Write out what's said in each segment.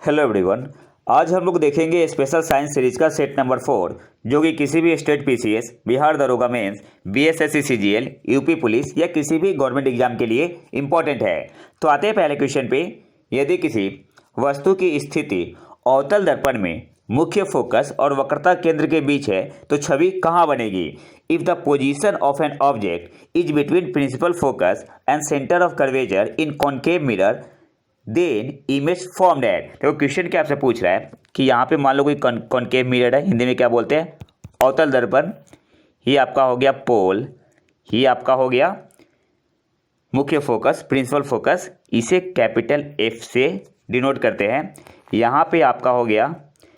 Hello everyone. आज हम लोग देखेंगे स्पेशल साइंस सीरीज का सेट नंबर 4 जो कि किसी भी स्टेट पीसीएस, बिहार दरोगा mains, BSSC CGL, UP police या किसी भी गवर्नमेंट एग्जाम के लिए इम्पोर्टेंट है। तो आते हैं पहले क्वेश्चन पे। यदि किसी वस्तु की स्थिति अवतल दर्पण में मुख्य फोकस और वक्रता केंद्र के बीच है तो छवि कहाँ बनेगी? If the position of an object is between principal focus and centre of curvature in concave mirror then image formed at. देखो क्वेश्चन क्या आपसे पूछ रहा है कि यहाँ पे मान लो कोई कॉनकेव मिरर है, हिंदी में क्या बोलते हैं? अवतल दर्पण। ये आपका हो गया पोल, ये आपका हो गया मुख्य फोकस, प्रिंसिपल फोकस, इसे कैपिटल एफ से डिनोट करते हैं। यहाँ पे आपका हो गया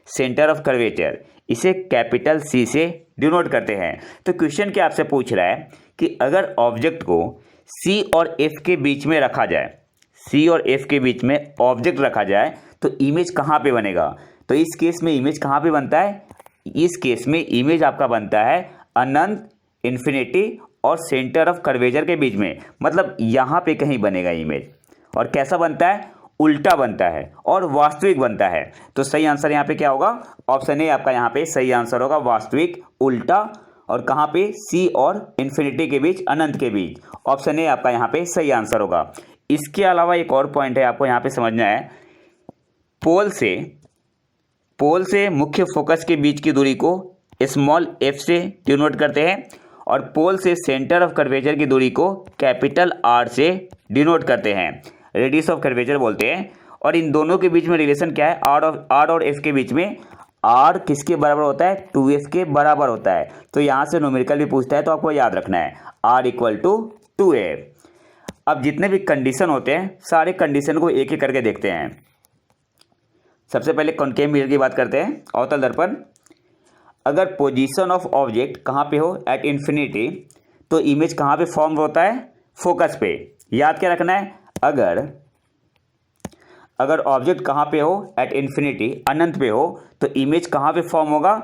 सेंटर ऑफ कर्वेचर, इसे कैपिटल सी से डिनोट करते हैं। तो क्वेश्चन क्या आपसे पूछ रहा है कि अगर ऑब्जेक्ट को सी और एफ के बीच में रखा जाए, सी और एफ के बीच में ऑब्जेक्ट रखा जाए तो इमेज कहाँ पे बनेगा? तो इस केस में इमेज कहाँ पे बनता है? इस केस में इमेज आपका बनता है अनंत, इन्फिनिटी और सेंटर ऑफ कर्वेचर के बीच में, मतलब यहाँ पे कहीं बनेगा इमेज। और कैसा बनता है? उल्टा बनता है और वास्तविक बनता है। तो सही आंसर यहाँ पे क्या होगा? ऑप्शन ए आपका यहाँ पे सही आंसर होगा, वास्तविक, उल्टा। और कहाँ पे? सी और इन्फिनिटी के बीच, अनंत के बीच। ऑप्शन ए आपका यहाँ पे सही आंसर होगा। इसके अलावा एक और पॉइंट है आपको यहाँ पे समझना है। पोल से मुख्य फोकस के बीच की दूरी को स्मॉल एफ से डिनोट करते हैं और पोल से सेंटर ऑफ कर्वेचर की दूरी को कैपिटल आर से डिनोट करते हैं, रेडियस ऑफ कर्वेचर बोलते हैं। और इन दोनों के बीच में रिलेशन क्या है? आर और एफ के बीच में आर किसके बराबर होता है? 2f के बराबर होता है। तो यहाँ से न्यूमेरिकल भी पूछता है तो आपको याद रखना है आर इक्वल टू 2f। अब जितने भी कंडीशन होते हैं सारे कंडीशन को एक एक करके देखते हैं। सबसे पहले कॉनकेव मिरर की बात करते हैं, अवतल दर्पण। अगर पोजीशन ऑफ ऑब्जेक्ट कहाँ पे हो? एट इन्फिनिटी, तो इमेज कहाँ पे फॉर्म होता है? फोकस पे। याद क्या रखना है? अगर ऑब्जेक्ट कहाँ पे हो? एट इन्फिनिटी, अनंत पे हो, तो इमेज कहाँ पे फॉर्म होगा?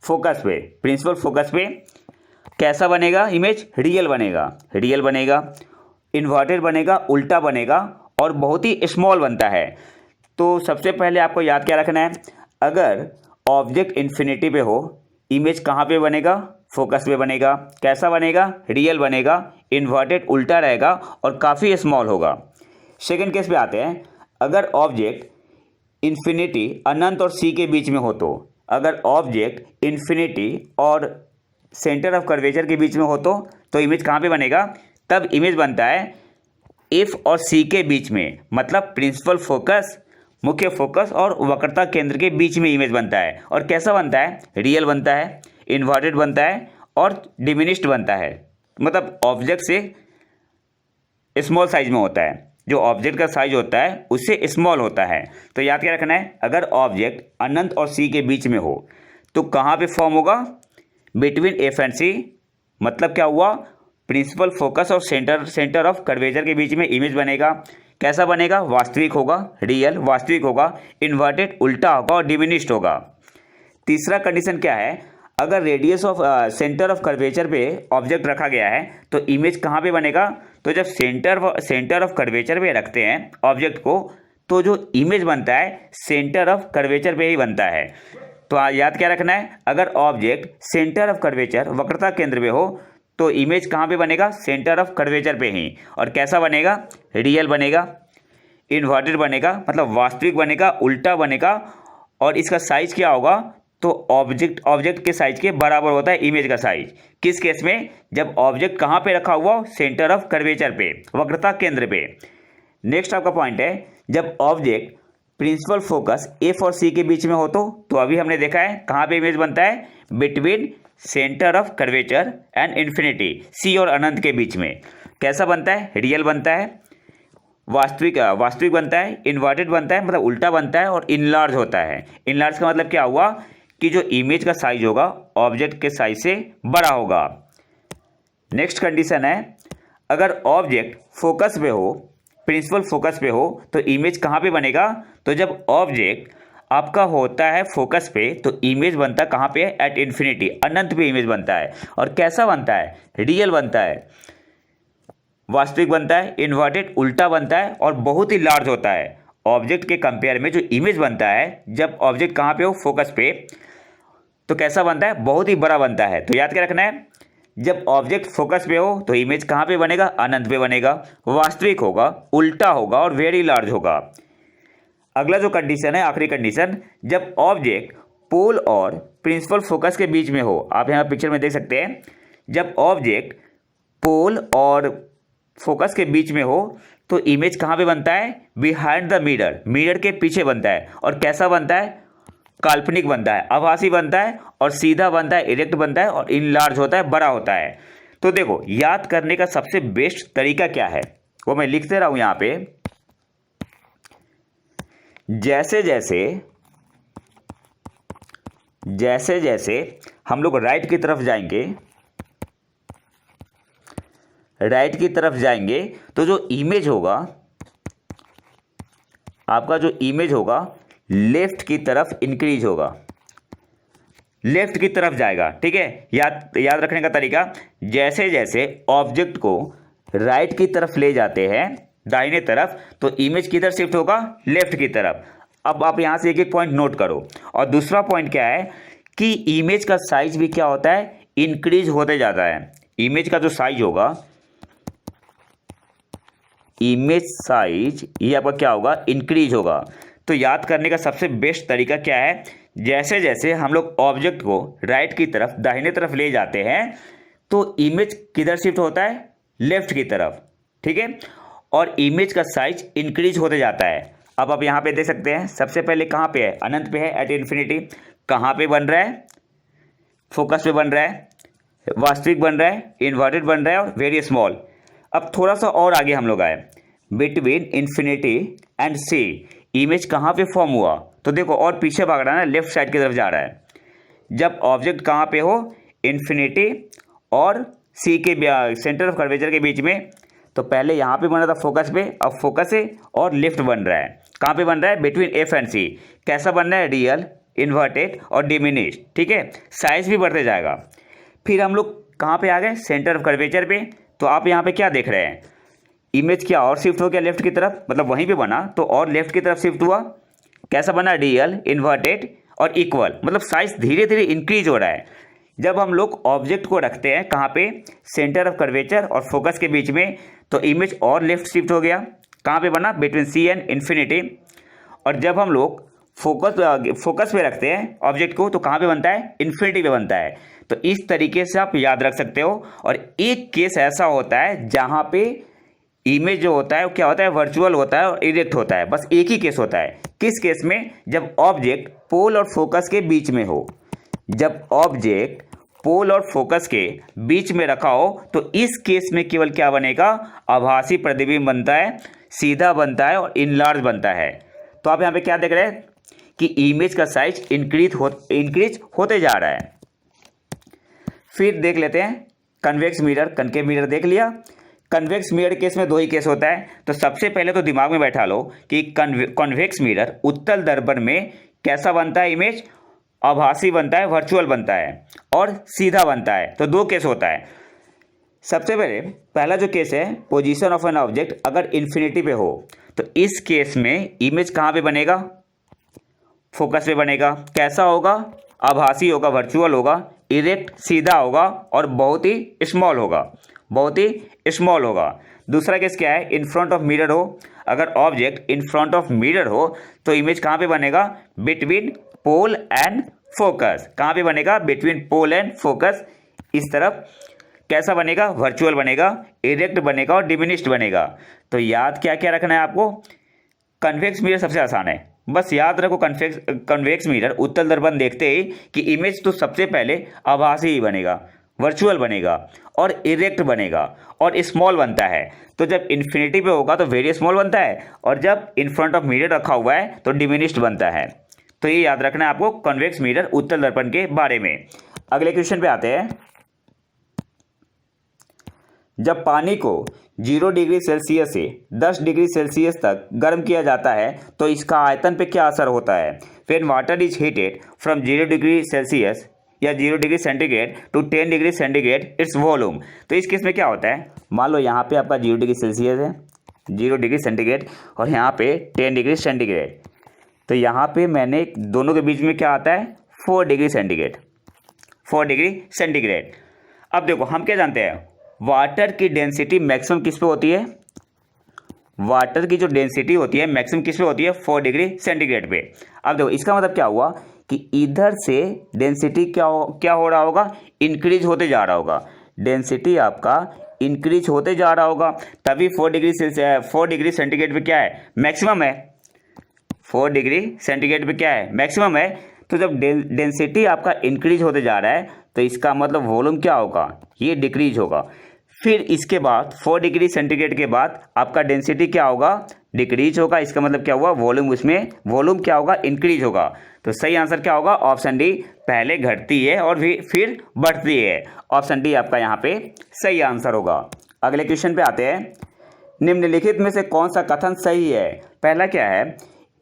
फोकस पे, प्रिंसिपल फोकस पे। कैसा बनेगा इमेज? रियल बनेगा, इन्वर्टेड बनेगा, उल्टा बनेगा और बहुत ही स्मॉल बनता है। तो सबसे पहले आपको याद क्या रखना है? अगर ऑब्जेक्ट इन्फिनिटी पे हो, इमेज कहाँ पे बनेगा? फोकस पे बनेगा। कैसा बनेगा? रियल बनेगा, इन्वर्टेड, उल्टा रहेगा और काफ़ी स्मॉल होगा। सेकंड केस पे आते हैं। अगर ऑब्जेक्ट इन्फिनिटी, अनंत और सी के बीच में हो, तो अगर ऑब्जेक्ट इन्फिनिटी और सेंटर ऑफ कर्वेचर के बीच में हो तो इमेज कहाँ पे बनेगा? तब इमेज बनता है एफ और सी के बीच में, मतलब प्रिंसिपल फोकस, मुख्य फोकस और वक्रता केंद्र के बीच में इमेज बनता है। और कैसा बनता है? रियल बनता है, इन्वर्टेड बनता है और डिमिनिश्ड बनता है, मतलब ऑब्जेक्ट से स्मॉल साइज में होता है। जो ऑब्जेक्ट का साइज होता है उससे स्मॉल होता है। तो याद क्या रखना है? अगर ऑब्जेक्ट अनंत और सी के बीच में हो तो कहाँ पे फॉर्म होगा? बिटवीन एफ एंड सी, मतलब क्या हुआ? प्रिंसिपल फोकस और सेंटर ऑफ कर्वेचर के बीच में इमेज बनेगा। कैसा बनेगा? वास्तविक होगा, रियल, वास्तविक होगा, इन्वर्टेड, उल्टा होगा और डिमिनिश्ड होगा। तीसरा कंडीशन क्या है? अगर radius of centre of curvature पे ऑब्जेक्ट रखा गया है तो इमेज कहाँ पे बनेगा? तो जब सेंटर ऑफ कर्वेचर पे रखते हैं ऑब्जेक्ट को तो जो इमेज बनता है सेंटर ऑफ कर्वेचर पे ही बनता है। तो याद क्या रखना है? अगर ऑब्जेक्ट सेंटर ऑफ कर्वेचर, वक्रता केंद्र पे हो, तो इमेज कहाँ पे बनेगा? सेंटर ऑफ कर्वेचर पे ही। और कैसा बनेगा? रियल बनेगा, इन्वर्टेड बनेगा, मतलब वास्तविक बनेगा, उल्टा बनेगा। और इसका साइज क्या होगा? तो ऑब्जेक्ट के साइज के बराबर होता है इमेज का साइज। किस केस में? जब ऑब्जेक्ट कहाँ पे रखा हुआ? सेंटर ऑफ कर्वेचर पे, वक्रता केंद्र पे। नेक्स्ट आपका पॉइंट है, जब ऑब्जेक्ट प्रिंसिपल फोकस एफ और सी के बीच में हो तो अभी हमने देखा है कहाँ पे इमेज बनता है? Between centre of curvature and infinity, C और अनंत के बीच में। कैसा बनता है? रियल बनता है, वास्तविक बनता है, इन्वर्टेड बनता है, मतलब उल्टा बनता है और इनलार्ज होता है। इनलार्ज का मतलब क्या हुआ? कि जो इमेज का साइज होगा ऑब्जेक्ट के साइज से बड़ा होगा। नेक्स्ट कंडीशन है, अगर ऑब्जेक्ट फोकस पे हो, प्रिंसिपल फोकस पे हो, तो इमेज कहाँ पे बनेगा? तो जब ऑब्जेक्ट आपका होता है फोकस पे तो इमेज बनता है कहाँ पे? एट इन्फिनिटी, अनंत पे इमेज बनता है। और कैसा बनता है? रियल बनता है, वास्तविक बनता है, इन्वर्टेड, उल्टा बनता है और बहुत ही लार्ज होता है। ऑब्जेक्ट के कंपेयर में जो इमेज बनता है जब ऑब्जेक्ट कहाँ पे हो, फोकस पे, तो कैसा बनता है, बहुत ही बड़ा बनता है। तो याद क्या रखना है, जब ऑब्जेक्ट फोकस पे हो तो इमेज कहाँ पे बनेगा, अनंत पे बनेगा, वास्तविक होगा, उल्टा होगा और वेरी लार्ज होगा। अगला जो कंडीशन है, आखिरी कंडीशन, जब ऑब्जेक्ट पोल और प्रिंसिपल फोकस के बीच में हो। आप यहाँ पिक्चर में देख सकते हैं, जब ऑब्जेक्ट पोल और फोकस के बीच में हो तो इमेज कहाँ पे बनता है, बिहाइंड द मिरर, मिरर के पीछे बनता है। और कैसा बनता है, काल्पनिक बनता है, आभासी बनता है और सीधा बनता है, इरेक्ट बनता है और इनलार्ज होता है, बड़ा होता है। तो देखो, याद करने का सबसे बेस्ट तरीका क्या है वो मैं लिख दे रहा हूं यहां पे। जैसे जैसे हम लोग राइट की तरफ जाएंगे तो जो इमेज होगा, आपका जो इमेज होगा लेफ्ट की तरफ इंक्रीज होगा, लेफ्ट की तरफ जाएगा। ठीक है, याद रखने का तरीका, जैसे जैसे ऑब्जेक्ट को राइट की तरफ ले जाते हैं, दाहिने तरफ, तो इमेज किधर शिफ्ट होगा, लेफ्ट की तरफ। अब आप यहां से एक एक पॉइंट नोट करो। और दूसरा पॉइंट क्या है कि इमेज का साइज भी क्या होता है, इंक्रीज होते जाता है। इमेज का जो साइज होगा, इमेज साइज ये आपका क्या होगा, इंक्रीज होगा। तो याद करने का सबसे बेस्ट तरीका क्या है, जैसे जैसे हम लोग ऑब्जेक्ट को राइट की तरफ, दाहिने तरफ ले जाते हैं तो इमेज किधर शिफ्ट होता है, लेफ्ट की तरफ। ठीक है, और इमेज का साइज इंक्रीज होते जाता है। अब आप यहाँ पे देख सकते हैं, सबसे पहले कहाँ पे है, अनंत पे है, एट इन्फिनिटी। कहाँ पे बन रहा है, फोकस पे बन रहा है, वास्तविक बन रहा है, इन्वर्टेड बन रहा है और वेरी स्मॉल। अब थोड़ा सा और आगे हम लोग आए, between infinity and C image कहाँ पे फॉर्म हुआ, तो देखो और पीछे भाग रहा है ना, लेफ्ट साइड की तरफ जा रहा है। जब ऑब्जेक्ट कहाँ पे हो, इन्फिनिटी और सी के सेंटर ऑफ कर्वेचर के बीच में, तो पहले यहाँ पे बन रहा था फोकस पे, अब फोकस है और लेफ्ट बन रहा है। कहाँ पे बन रहा है, बिटवीन एफ एंड सी। कैसा बन रहा है, रियल, इन्वर्टेड और डिमिनिश। ठीक है, साइज भी बढ़ते जाएगा। फिर हम लोग कहाँ पे आ गए, सेंटर ऑफ कर्वेचर पे। तो आप यहाँ पे क्या देख रहे हैं, इमेज क्या और शिफ्ट हो गया लेफ्ट की तरफ, मतलब वहीं पे बना तो और लेफ्ट की तरफ शिफ्ट हुआ। कैसा बना, रियल, इन्वर्टेड और इक्वल, मतलब साइज धीरे धीरे इंक्रीज हो रहा है। जब हम लोग ऑब्जेक्ट को रखते हैं कहाँ पे, सेंटर ऑफ कर्वेचर और फोकस के बीच में, तो इमेज और लेफ्ट शिफ्ट हो गया। कहाँ पे बना, बिटवीन सी एंड इन्फिनिटी। और जब हम लोग फोकस पे रखते हैं ऑब्जेक्ट को, तो कहाँ पे बनता है, इन्फिनिटी पे बनता है। तो इस तरीके से आप याद रख सकते हो। और एक केस ऐसा होता है जहाँ पे इमेज जो होता है वो क्या होता है, वर्चुअल होता है और इरेक्ट होता है। बस एक ही केस होता है। किस केस में, जब ऑब्जेक्ट पोल और फोकस के बीच में हो। जब ऑब्जेक्ट पोल और फोकस के बीच में रखा हो तो इस केस में केवल क्या बनेगा, आभासी प्रतिबिंब बनता है, सीधा बनता है और इनलार्ज बनता है। तो आप यहाँ पे क्या देख रहे हैं कि इमेज का साइज इंक्रीज होते जा रहा है। फिर देख लेते हैं कन्वेक्स मिरर, कनकेव मिरर देख लिया। कन्वेक्स मिरर केस में दो ही केस होता है। तो सबसे पहले तो दिमाग में बैठा लो कि कन्वेक्स मिरर उत्तल दर्पण में कैसा बनता है, इमेज आभासी बनता है, वर्चुअल बनता है और सीधा बनता है। तो दो केस होता है। सबसे पहले पहला जो केस है, पोजीशन ऑफ एन ऑब्जेक्ट अगर इन्फिनिटी पे हो, तो इस केस में इमेज कहाँ पे बनेगा, फोकस पे बनेगा। कैसा होगा, आभासी होगा, वर्चुअल होगा, इरेक्ट सीधा होगा और बहुत ही स्मॉल होगा। दूसरा केस क्या है, इन फ्रंट ऑफ मिरर हो। अगर object in front of mirror हो तो इमेज कहाँ पे बनेगा, बिटवीन पोल एंड फोकस। कहाँ पे बनेगा, बिटवीन पोल एंड फोकस, इस तरफ। कैसा बनेगा, वर्चुअल बनेगा, इरेक्ट बनेगा और डिमिनिश्ड बनेगा। तो याद क्या क्या रखना है आपको, कन्वेक्स मिरर सबसे आसान है, बस याद रखो कन्वेक्स मिरर उत्तल दर्पण देखते ही कि इमेज तो सबसे पहले आभासी ही बनेगा, वर्चुअल बनेगा और इरेक्ट बनेगा और स्मॉल बनता है। तो जब इन्फिनिटी पे होगा तो वेरी स्मॉल बनता है और जब इन फ्रंट ऑफ मिरर रखा हुआ है तो डिमिनिश्ड बनता है। तो ये याद रखना है आपको कन्वेक्स मिरर उत्तल दर्पण के बारे में। अगले क्वेश्चन पे आते हैं। जब पानी को 0 डिग्री सेल्सियस से 10 डिग्री सेल्सियस तक गर्म किया जाता है तो इसका आयतन पे क्या असर होता है। When water is heated from 0 degree Celsius या 0 degree centigrade to 10 degree centigrade its volume. तो इस केस में क्या होता है, मान लो यहाँ पे आपका 0 डिग्री सेल्सियस है, 0 डिग्री सेंटीग्रेड और यहाँ पे 10 डिग्री सेंटीग्रेड। तो यहाँ पे मैंने दोनों के बीच में क्या आता है 4 डिग्री सेंटीग्रेड, 4 डिग्री सेंटीग्रेड। अब देखो हम क्या जानते हैं, वाटर की डेंसिटी मैक्सिमम किस पे होती है, वाटर की जो डेंसिटी होती है मैक्सिमम किस पे होती है 4 डिग्री सेंटीग्रेड पे। अब देखो इसका मतलब क्या हुआ कि इधर से डेंसिटी क्या हो रहा होगा, इंक्रीज होते जा रहा होगा, डेंसिटी आपका इंक्रीज होते जा रहा होगा, तभी 4 डिग्री सेंटीग्रेड पे क्या है मैक्सिमम है, 4 डिग्री सेंटीग्रेड पे क्या है मैक्सिमम है। तो जब डेंसिटी आपका इंक्रीज होते जा रहा है तो इसका मतलब वॉल्यूम क्या होगा, ये डिक्रीज होगा। फिर इसके बाद 4 डिग्री सेंटीग्रेड के बाद आपका डेंसिटी क्या होगा, डिक्रीज होगा। इसका मतलब क्या हुआ, वॉल्यूम, उसमें वॉल्यूम क्या होगा, इंक्रीज होगा। तो सही आंसर क्या होगा, ऑप्शन डी, पहले घटती है और फिर बढ़ती है। ऑप्शन डी आपका यहाँ पे सही आंसर होगा। अगले क्वेश्चन पे आते हैं, निम्नलिखित में से कौन सा कथन सही है। पहला क्या है,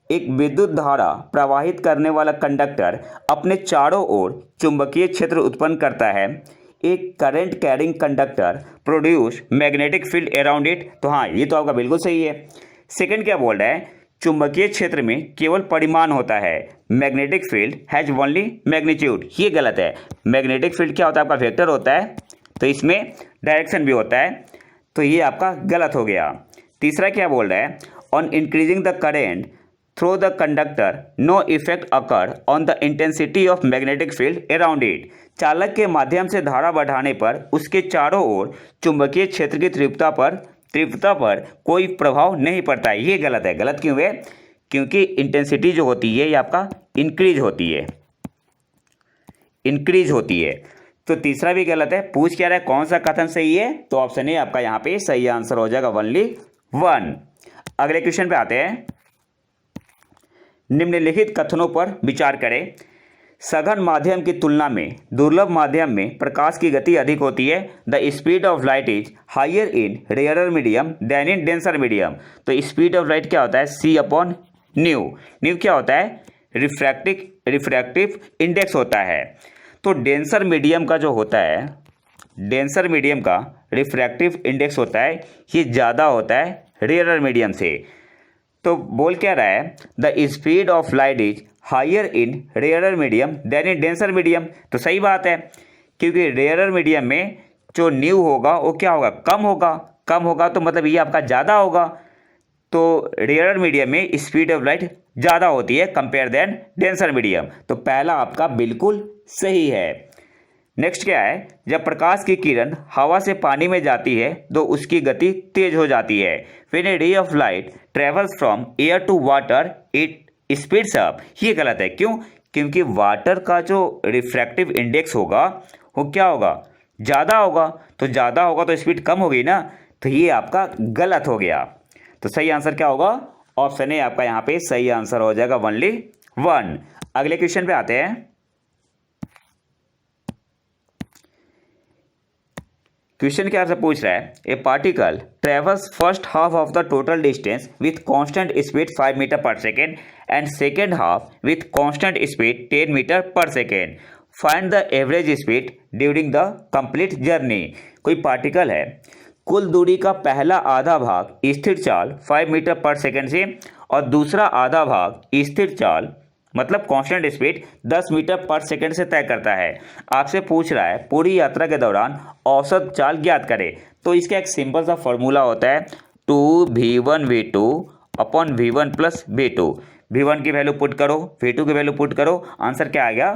एक विद्युत धारा प्रवाहित करने वाला कंडक्टर अपने चारों ओर चुंबकीय क्षेत्र उत्पन्न करता है। एक current carrying conductor produce magnetic field around it. तो हाँ, ये तो आपका बिल्कुल सही है। सेकंड क्या बोल रहा है, चुंबकीय क्षेत्र में केवल परिमाण होता है, magnetic field has only magnitude. ये गलत है। मैग्नेटिक फील्ड क्या होता है, आपका वेक्टर होता है, तो इसमें डायरेक्शन भी होता है, तो ये आपका गलत हो गया। तीसरा क्या बोल रहा है, on increasing the current through the conductor no effect occur on the intensity of magnetic field around it. चालक के माध्यम से धारा बढ़ाने पर उसके चारों ओर चुंबकीय क्षेत्र की तीव्रता पर कोई प्रभाव नहीं पड़ता है। ये गलत है। गलत क्यों है, क्योंकि इंटेंसिटी जो होती है ये आपका इंक्रीज होती है। तो तीसरा भी गलत है। पूछ क्या रहा है, कौन सा कथन सही है, तो ऑप्शन ए आपका यहाँ पे सही आंसर हो जाएगा, ओनली 1। अगले क्वेश्चन पे आते हैं, निम्नलिखित कथनों पर विचार करें। सघन माध्यम की तुलना में दुर्लभ माध्यम में प्रकाश की गति अधिक होती है। The speed of light is higher in rarer medium than in denser medium. तो स्पीड ऑफ लाइट क्या होता है, c/न्यू। न्यू क्या होता है, रिफ्रैक्टिव इंडेक्स होता है। तो डेंसर मीडियम का जो होता है, डेंसर मीडियम का रिफ्रैक्टिव इंडेक्स होता है, ये ज़्यादा होता है रेयरर मीडियम से। तो बोल क्या रहा है, the speed of light is higher in rarer medium than in denser medium. तो सही बात है, क्योंकि रेयरर मीडियम में जो न्यू होगा वो क्या होगा, कम होगा, तो मतलब ये आपका ज़्यादा होगा। तो रेयरर मीडियम में स्पीड ऑफ लाइट ज़्यादा होती है कंपेयर देन डेंसर मीडियम। तो पहला आपका बिल्कुल सही है। नेक्स्ट क्या है, जब प्रकाश की किरण हवा से पानी में जाती है तो उसकी गति तेज हो जाती है। When a ray of light travels from air to water it speeds up. ये गलत है। क्यों, क्योंकि वाटर का जो रिफ्रैक्टिव इंडेक्स होगा वो क्या होगा, ज़्यादा होगा। तो ज़्यादा होगा तो स्पीड कम होगी ना, तो ये आपका गलत हो गया। तो सही आंसर क्या होगा, ऑप्शन ए आपका यहाँ पे सही आंसर हो जाएगा, ओनली 1। अगले क्वेश्चन पे आते हैं। क्वेश्चन क्या आपसे पूछ रहा है, a particle travels first half of the total distance with constant speed 5 metre per second and second half with constant speed 10 metre per second. Find the average speed during the complete journey. कोई particle है, कुल दूरी का पहला आधा भाग स्थिर चाल 5 मीटर पर सेकेंड से और दूसरा आधा भाग स्थिर चाल मतलब कांस्टेंट स्पीड 10 मीटर पर सेकंड से तय करता है। आपसे पूछ रहा है पूरी यात्रा के दौरान औसत चाल ज्ञात करें। तो इसका एक सिंपल सा फॉर्मूला होता है 2v1v2 upon v1 plus v2। v1 की वैल्यू पुट करो, v2 की वैल्यू पुट करो, आंसर क्या आ गया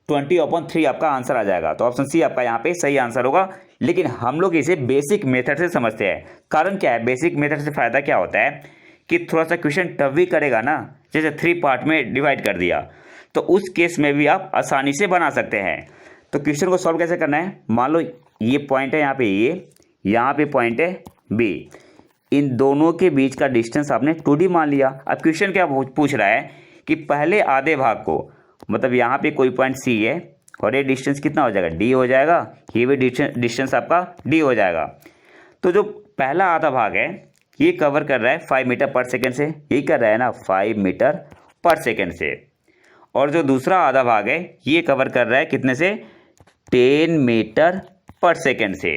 20/3 आपका आंसर आ जाएगा। तो ऑप्शन सी आपका यहाँ पे सही आंसर होगा। लेकिन हम लोग इसे बेसिक मेथड से समझते हैं। कारण क्या है, बेसिक मेथड से फ़ायदा क्या होता है कि थोड़ा सा क्वेश्चन टफ भी करेगा ना, जैसे 3 पार्ट में डिवाइड कर दिया, तो उस केस में भी आप आसानी से बना सकते हैं। तो क्वेश्चन को सॉल्व कैसे करना है, मान लो ये पॉइंट है यहाँ पे, यहाँ पे पॉइंट है बी, इन दोनों के बीच का डिस्टेंस आपने 2D मान लिया। अब क्वेश्चन क्या पूछ रहा है कि पहले आधे भाग को, मतलब यहाँ पे कोई पॉइंट सी है और ये डिस्टेंस कितना हो जाएगा, डी हो जाएगा, ये भी डिस्टेंस आपका डी हो जाएगा। तो जो पहला आधा भाग है ये कवर कर रहा है 5 मीटर पर सेकेंड से, यही कर रहा है ना 5 मीटर पर सेकेंड से, और जो दूसरा आधा भाग है ये कवर कर रहा है कितने से, 10 मीटर पर सेकेंड से।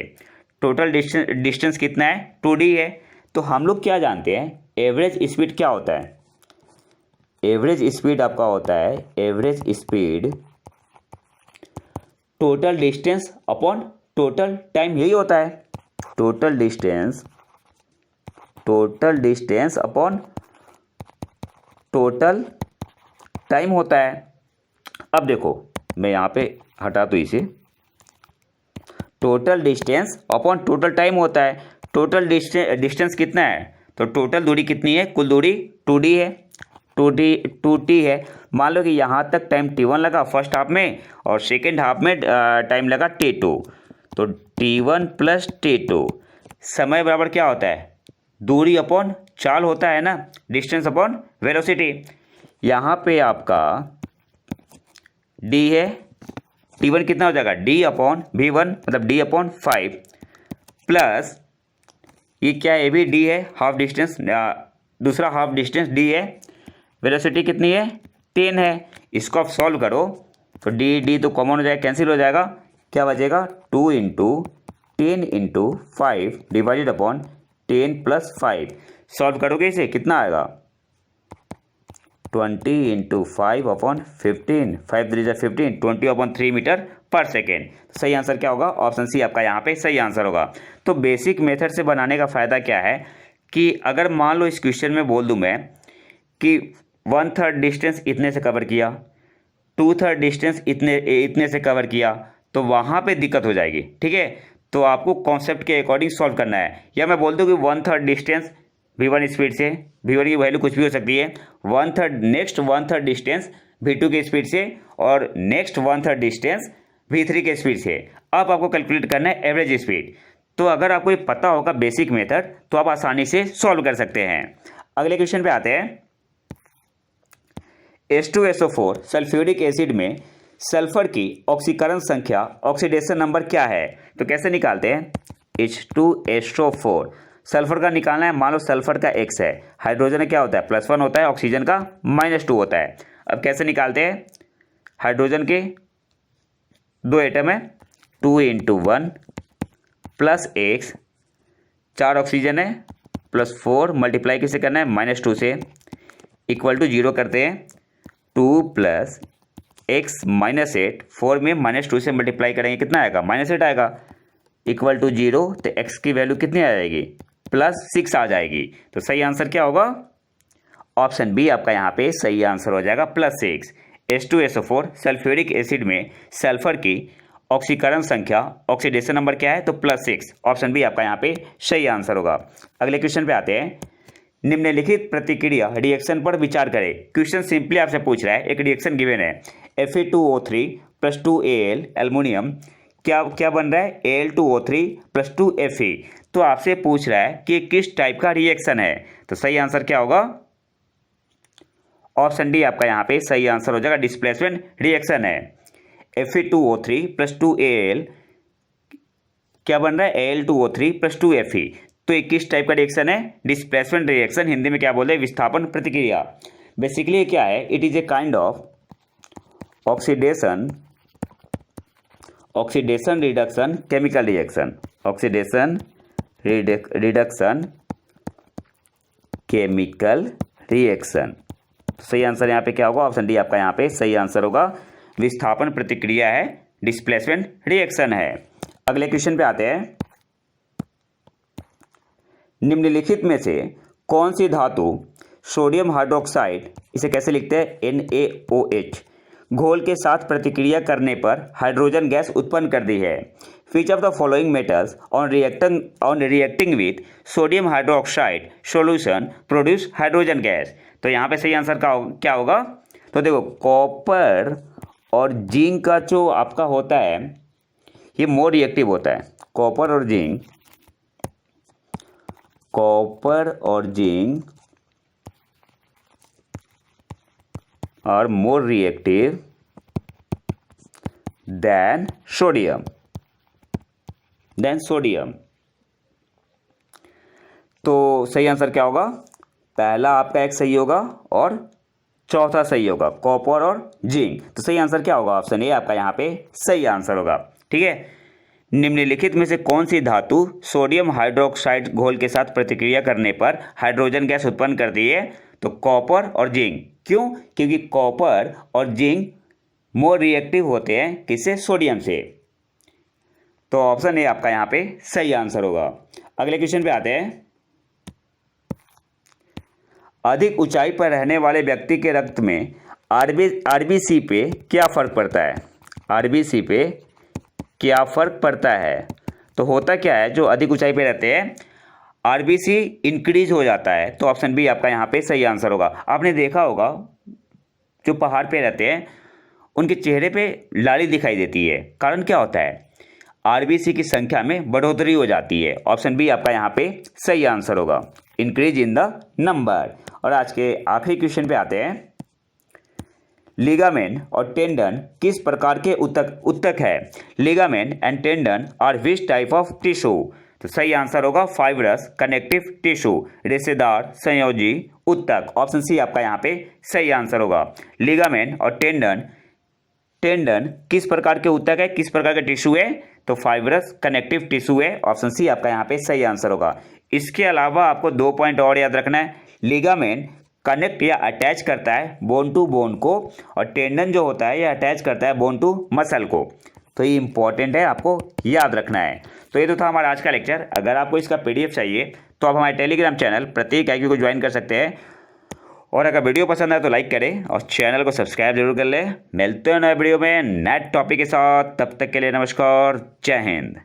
टोटल डिस्टेंस कितना है, 2D है। तो हम लोग क्या जानते हैं, एवरेज स्पीड क्या होता है? एवरेज स्पीड आपका होता है, average speed total distance upon total time, यही होता है। Total distance upon total time होता है। अब देखो मैं यहाँ पे हटा दूँ इसे, total distance upon total time होता है। टोटल डिस्टेंस कितना है, तो टोटल दूरी कितनी है, कुल दूरी 2D है, 2T है। मान लो कि यहाँ तक टाइम T1 लगा फर्स्ट हाफ में और सेकेंड हाफ में टाइम लगा T2, तो T1 प्लस T2 समय बराबर क्या होता है, दूरी अपॉन चाल होता है ना, डिस्टेंस अपॉन वेलोसिटी। यहाँ पे आपका D है, T1 कितना हो जाएगा, D अपॉन V1 मतलब D अपॉन 5 प्लस ये क्या है, ये भी D है, हाफ डिस्टेंस, दूसरा हाफ डिस्टेंस D है, वेलोसिटी कितनी है 10 है। इसको आप सॉल्व करो तो D तो कॉमन हो जाएगा, कैंसिल हो जाएगा, क्या बचेगा 2 into 10 into 5 divided upon 10 plus 5। Solve करोगे इसे कितना आएगा 20 इंटू 5 अपॉन 15, 5 3 जा 15, 20 अपॉन 3 मीटर पर सेकेंड। सही आंसर क्या होगा, ऑप्शन सी आपका यहाँ पे सही आंसर होगा। तो बेसिक मेथड से बनाने का फ़ायदा क्या है कि अगर मान लो इस क्वेश्चन में बोल दूँ मैं कि 1/3 डिस्टेंस इतने से कवर किया, 2/3 डिस्टेंस इतने से कवर किया, तो वहाँ पे दिक्कत हो जाएगी। ठीक है, तो आपको कॉन्सेप्ट के अकॉर्डिंग सॉल्व करना है। या मैं बोल दूँ कि 1/3 डिस्टेंस V1 स्पीड से, V1 की वैल्यू कुछ भी हो सकती है, 1/3 नेक्स्ट 1/3 डिस्टेंस V2 के स्पीड से और नेक्स्ट 1/3 डिस्टेंस V3 के स्पीड से। अब आपको कैलकुलेट करना है एवरेज स्पीड। तो अगर आपको ये पता होगा बेसिक मेथड तो आप आसानी से सॉल्व कर सकते हैं। अगले क्वेश्चन पे आते हैं। H2SO4 सल्फ्यूरिक एसिड में सल्फर की ऑक्सीकरण संख्या, ऑक्सीडेशन नंबर क्या है? तो कैसे निकालते हैं, H2SO4 सल्फर का निकालना है। मान लो सल्फर का X है, हाइड्रोजन का क्या होता है +1 होता है, ऑक्सीजन का -2 होता है। अब कैसे निकालते हैं, हाइड्रोजन के 2 एटम है, 2 इंटू 1 प्लस X, 4 ऑक्सीजन है +4 मल्टीप्लाई किसे करना है -2 से, इक्वल टू 0 करते हैं, 2 प्लस X -8, 4 में -2 से मल्टीप्लाई करेंगे कितना आएगा -8 आएगा, इक्वल टू 0, तो X की वैल्यू कितनी आ जाएगी +6 आ जाएगी। तो सही आंसर क्या होगा, ऑप्शन बी आपका यहाँ पे सही आंसर हो जाएगा +6। H2SO4 सल्फ्यूरिक एसिड में सल्फर की ऑक्सीकरण संख्या, ऑक्सीडेशन नंबर क्या है, तो +6, ऑप्शन बी आपका यहाँ पे सही आंसर होगा। अगले क्वेश्चन पे आते हैं। निम्नलिखित प्रतिक्रिया रिएक्शन पर विचार करें। क्वेश्चन सिंपली आपसे पूछ रहा है, एक रिएक्शन गिवन है Fe2O3 + 2Al एल्युमिनियम, क्या बन रहा है Al2O3 + 2Fe। तो आपसे पूछ रहा है कि किस टाइप का रिएक्शन है, तो सही आंसर क्या होगा, ऑप्शन डी आपका यहाँ पे सही आंसर हो जाएगा, डिस्प्लेसमेंट रिएक्शन है। Fe2O3 + 2Al क्या बन रहा है Al2O3 + 2Fe। तो एक किस टाइप का रिएक्शन है, डिस्प्लेसमेंट रिएक्शन, हिंदी में क्या बोलते हैं विस्थापन प्रतिक्रिया। बेसिकली क्या है, it is a kind of oxidation reduction chemical reaction, oxidation reduction chemical reaction. सही आंसर यहाँ पे क्या होगा, ऑप्शन डी आपका यहाँ पे सही आंसर होगा, विस्थापन प्रतिक्रिया है, डिस्प्लेसमेंट रिएक्शन है। अगले क्वेश्चन पे आते हैं। निम्नलिखित में से कौन सी धातु सोडियम हाइड्रोक्साइड, इसे कैसे लिखते हैं NaOH, घोल के साथ प्रतिक्रिया करने पर हाइड्रोजन गैस उत्पन्न करती है। Which of the following metals on reacting with sodium hydroxide solution produce hydrogen gas. तो यहाँ पे सही आंसर क्या होगा, तो देखो कॉपर और जिंक का जो आपका होता है ये मोर रिएक्टिव होता है, कॉपर और zinc are more reactive than sodium। तो सही आंसर क्या होगा, पहला आपका एक सही होगा और चौथा सही होगा, कॉपर और जिंक। तो सही आंसर क्या होगा, ऑप्शन ए आपका यहाँ पे सही आंसर होगा। ठीक है, निम्नलिखित में से कौन सी धातु सोडियम हाइड्रोक्साइड घोल के साथ प्रतिक्रिया करने पर हाइड्रोजन गैस उत्पन्न करती है? तो कॉपर और जिंक। क्यों? क्योंकि कॉपर और जिंक मोर रिएक्टिव होते हैं किससे? सोडियम से। तो ऑप्शन ए आपका यहाँ पे सही आंसर होगा। अगले क्वेश्चन पे आते हैं। अधिक ऊंचाई पर रहने वाले व्यक्ति के रक्त में आरबीसी पे क्या फर्क पड़ता है? आरबीसी पे क्या फर्क पड़ता है? तो होता क्या है, जो अधिक ऊंचाई पे रहते हैं आरबीसी इंक्रीज हो जाता है। तो ऑप्शन बी आपका यहाँ पे सही आंसर होगा। आपने देखा होगा जो पहाड़ पे रहते हैं उनके चेहरे पे लाली दिखाई देती है, कारण क्या होता है? आरबीसी की संख्या में बढ़ोतरी हो जाती है। ऑप्शन बी आपका यहाँ पे सही आंसर होगा, इंक्रीज इन द नंबर। और आज के आखिरी क्वेश्चन पे आते हैं। लिगामेंट और टेंडन किस प्रकार के उत्तक है? Ligament and tendon are which type of tissue? तो सही आंसर होगा फाइब्रस कनेक्टिव टिश्यू, रेशेदार संयोजी उत्तक। ऑप्शन सी आपका यहाँ पे सही आंसर होगा। लिगामेंट और टेंडन किस प्रकार के उत्तक है, किस प्रकार का टिश्यू है? तो फाइब्रस कनेक्टिव टिश्यू है। ऑप्शन सी आपका यहाँ पे सही आंसर होगा। इसके अलावा आपको 2 पॉइंट और याद रखना है। लिगामेंट कनेक्ट या अटैच करता है बोन टू बोन को, और टेंडन जो होता है ये अटैच करता है बोन टू मसल को। तो ये इंपॉर्टेंट है, आपको याद रखना है। तो ये तो था हमारा आज का लेक्चर। अगर आपको इसका पीडीएफ चाहिए तो आप हमारे टेलीग्राम चैनल प्रतीक IQ को ज्वाइन कर सकते हैं। और अगर वीडियो पसंद आए तो लाइक करें और चैनल को सब्सक्राइब जरूर कर लें। मिलते हैं नए वीडियो में नए टॉपिक के साथ। तब तक के लिए नमस्कार, जय हिंद।